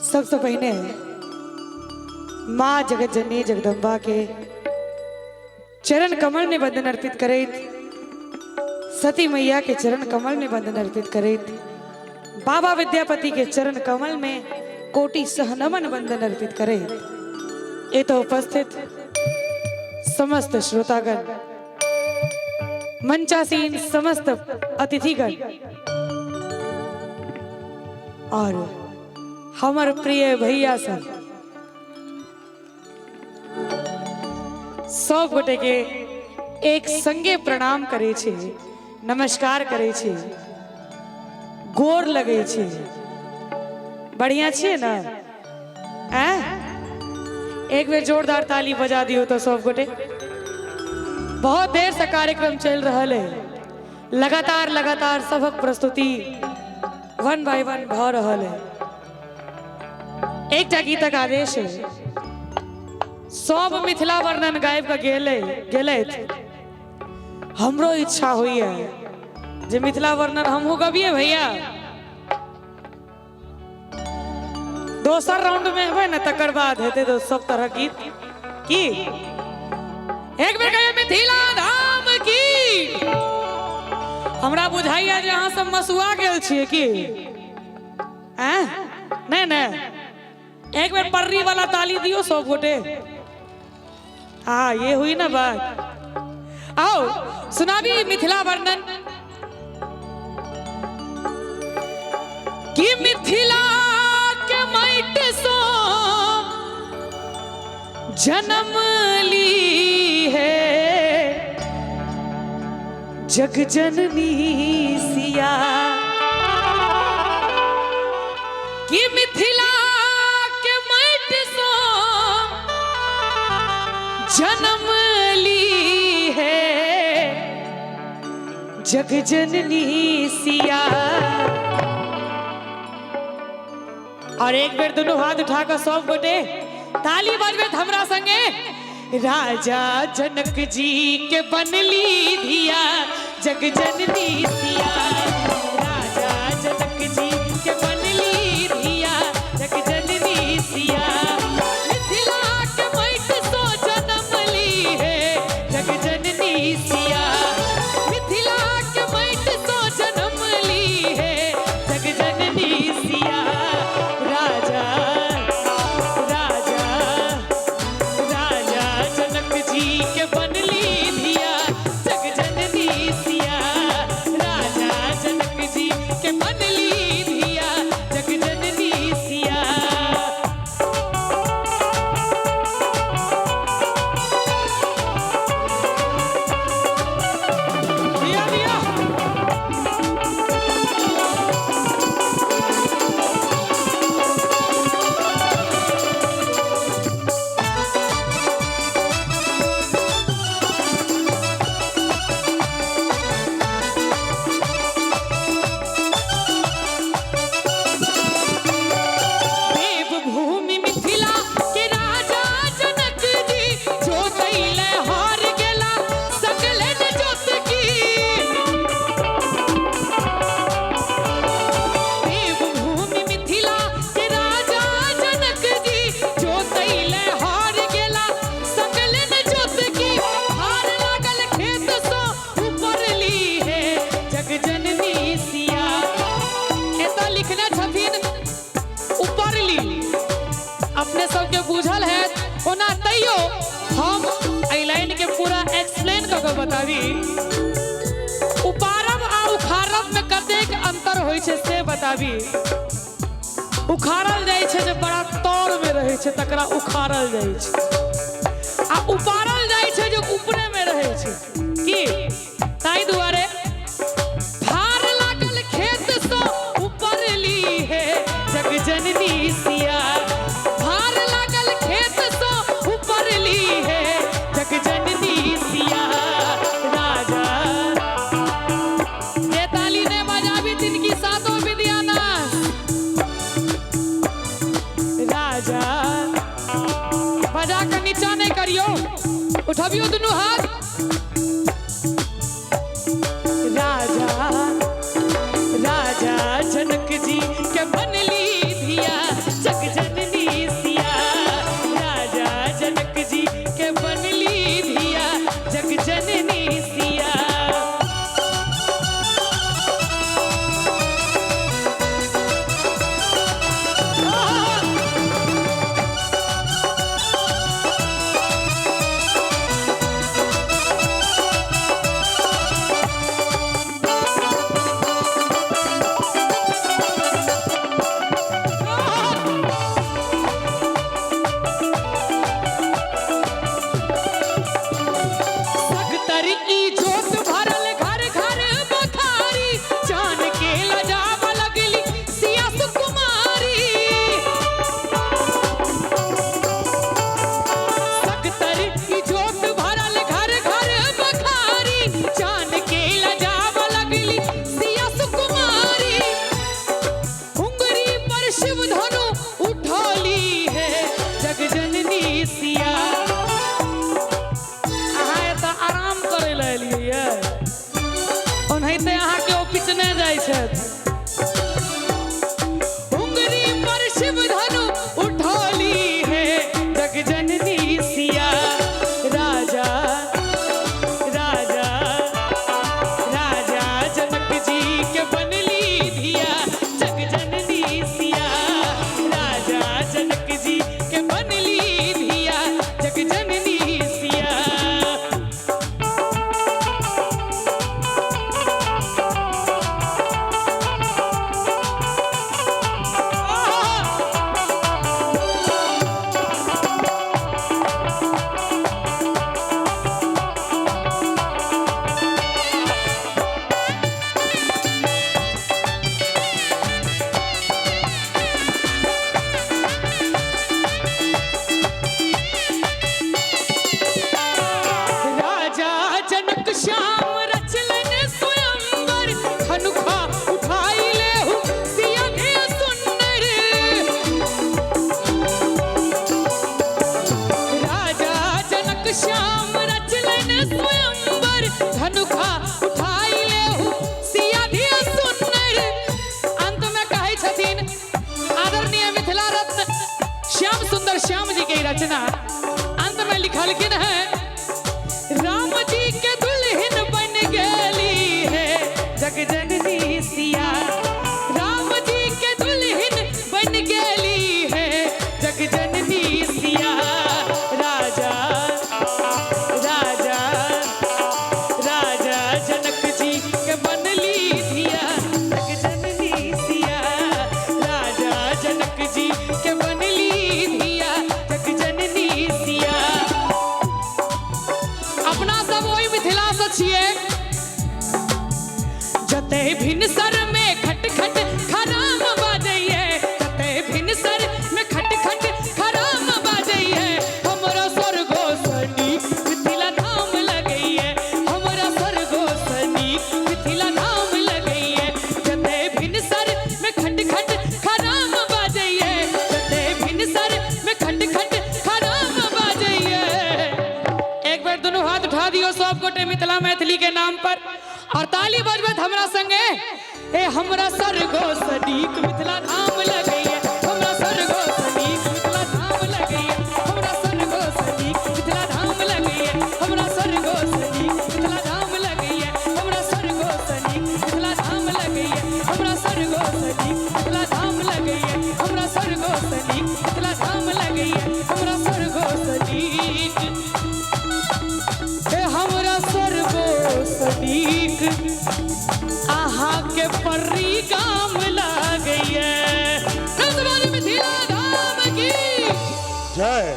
सबसे पहले माँ जगत जननी जगदम्बा के चरण कमल ने बंदन अर्पित करे, सती मैया के चरण कमल में बंदन अर्पित करे, बाबा विद्यापति के चरण कमल में कोटि सहनमन बंदन अर्पित करे। ये तो उपस्थित समस्त श्रोतागण, मंचासीन समस्त अतिथिगण और हमारे प्रिय भैया सब गोटे के एक संगे प्रणाम करे छे, नमस्कार करे छे, गोर लगे छे। बढ़िया छे ना? एक बेर जोरदार ताली बजा दियो तो सब गोटे। बहुत देर से कार्यक्रम चल रहा है, लगातार सबक प्रस्तुति वन बाय वन भ रहा है। एक गीतक आदेश है, सब मिथिला वर्णन गायब का गेले हमरो इच्छा हुई है जे मिथिला वर्णन हमहू गबिए भैया। दोसर राउंड में है ना, तकर बाद हेते तो सब तरह गीत की एक बेर कहिए मिथिला धाम की। हमरा बुझाइया जे अहाँ सब मसुआ गेल छिए की? नहीं नहीं, एक बार पर्री वाला ताली दियो सब गोटे। हाँ, ये हुई ना बात। आओ सुनाबी मिथिला वर्णन कि मिथिला के माइट सो जन्म ली है जग जननी सिया, कि मिथिला जन्म ली है जग जननी सिया। और एक बेर दोनों हाथ उठाकर सब गोटे ताली बजबे हमरा संगे। राजा जनक जी के बनली धिया जग जननी सिया, राजा जनक जी के बनली धिया जग जननी सिया। अपने सबके बुझल है ओना तैयो हम आई लाइन के पूरा एक्सप्लेन करके बताबी। उपारब आ उखाड़ब में कतेक अंतर होय छे से बताबी। उखाड़ल जाय छे जे बड़ा तौर में रहे छे तकरा उखाड़ल जाय छे, आ उपारल जाय छे जे ऊपरे में रहे छे की। ताई दुआरे भार लागल खेत सो ऊपरली है जग जननी सिया, बजा कर नीचा नहीं करियो, उठाबियो दोनों हाथ। राजा राजा जनक जी के बनली धिया जग सिया अहाँ एतऽ आराम करे ले एलियै ओनाहिते अहाँ के ओ पिछने जाइ छथि उंगली पर शिव धनु उठौली है जगजननी सिया राजा राजा राजा जनक जी के बनली धिया जगजननी सिया राजा जनक जी के बनली धिया जगजननी सिया राजा जनक श्याम रचलन स्वयंवर धनुखा उठाई लेहु सिया धे सुंदर राजा जनक श्याम रचलन स्वयंवर धनुखा उठाई लेहु सिया धे सुंदर अंत में कहै छथिन आदरणीय मिथिला रत्न श्याम सुंदर श्याम जी के रचना अंत में लिखलखिन है राम जी के दुल्हन बन गेली है जगजननी सिया राम जी के दुल्हन बन गेली है जगजननी सिया राजा राजा राजा जनक जी के बनली धिया जगजननी सिया राजा जनक जी के बनली धिया जगजननी सिया अपना सब ओहि मिथिला से छिए जते भिनसर में खट खट खराम बाजैये जते भिनसर में खट खट खराम बाजैये हमरा स्वर्गो सनी मिथिला धाम लगैये हमरा स्वर्गो सनी मिथिला धाम लगैये जते भिनसर में खट खट खराम बाजैये जते भिनसर में खट खट खराम बाजैये एक बार दोनों हाथ उठा दियो सब गोटे मिथिला मैथिली के नाम पर और ताली बजबत हमरा संगे ए हमरा स्वर्गो सनीक मिथिला धाम लगैये हमरा स्वर्गो सनीक मिथिला धाम लगैये हमरा स्वर्गो सनीक मिथिला धाम लगैये हमरा स्वर्गो सनीक मिथिला धाम लगैये हमरा स्वर्गो सनीक मिथिला धाम लगैये हमरा स्वर्गो सनीक मिथिला धाम लगैये हमरा स्वर्गो सनीक मिथिला धाम लगैये हमरा स्वर्गो सनीक हमरा स्वर्गो सनीक अहाँ के पर्री गाम लागैये मिथिला धाम की जय।